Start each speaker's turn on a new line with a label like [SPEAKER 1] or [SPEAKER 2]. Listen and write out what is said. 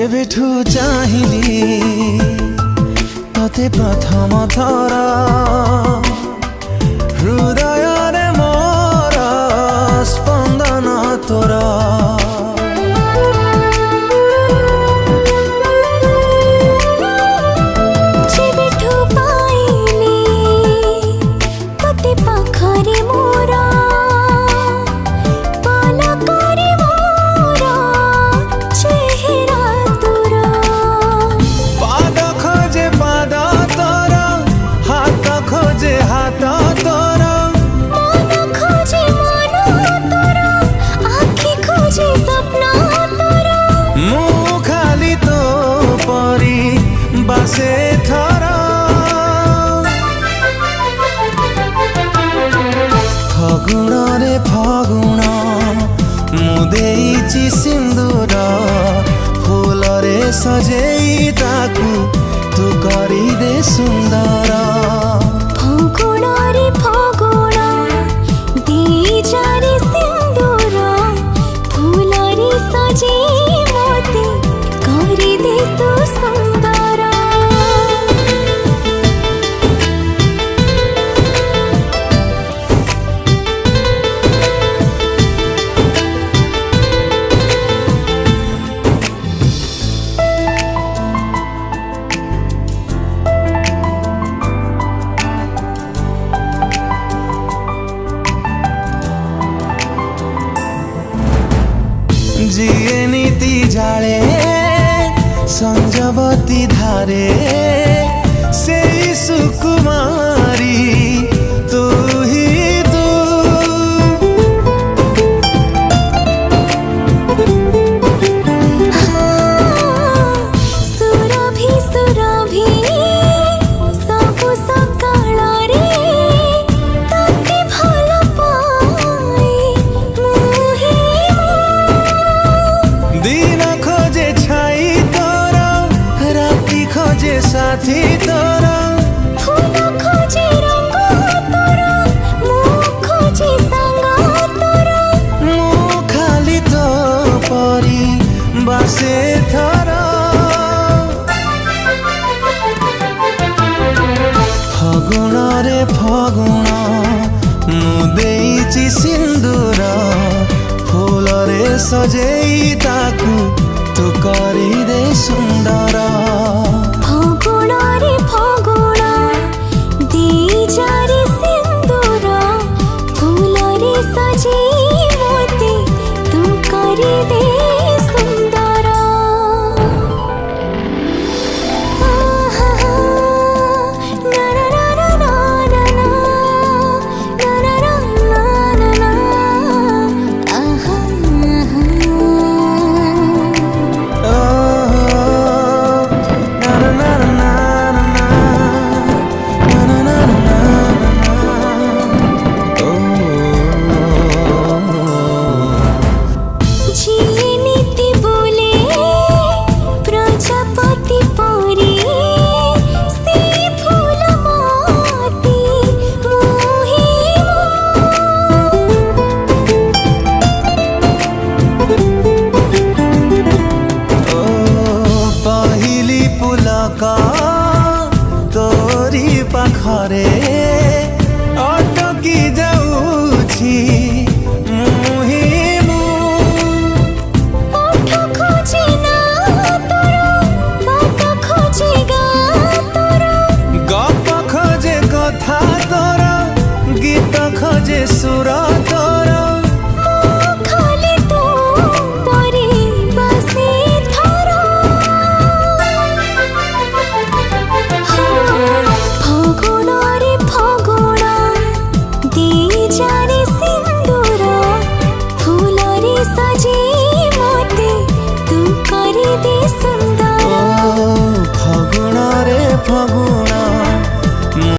[SPEAKER 1] जेबेठू चाहिली तते प्रथम थर हृदय रे मोर स्पंदन तोर
[SPEAKER 2] जेबेठू पाइली तते पाखरे मोर
[SPEAKER 1] से थारा फगुण रे फगुण मुदेइची सिंदूर फूल रे सजेई ताकू तू करी दे सुंदर
[SPEAKER 2] फगुण रे फगुण देइचा रे सिंदूर फूल रे सजेई मोते करी दे तू सुंदर
[SPEAKER 1] जिए नीति जाले संजवती धारे से सुकुमारी तू ही तू
[SPEAKER 2] सुरभि सुरभि सब सकाळ रे तते भल पाए मुहे
[SPEAKER 1] दिन खोजे छाई तोरा राति खोजे साथी तोरा
[SPEAKER 2] फूल खोजे रंग तोरा मुँह खोजे संग तोरा
[SPEAKER 1] मु खाली तो परी बासे थारा फगुण रे फगुण मुदेइची सिंदूर फूल रे सजेई ताकू तू करी दे सुंदर
[SPEAKER 2] फगुण रे फगुण देइचा रे सिंदूर फूल रे सजेई मोते तू करी दे सुंदर ना ना ना ना ना ना ना ना ना आहा जिए नीति बोले प्रजापति परी से फूल मोती मुहे
[SPEAKER 1] पहिली पुलक तोरी पाखरे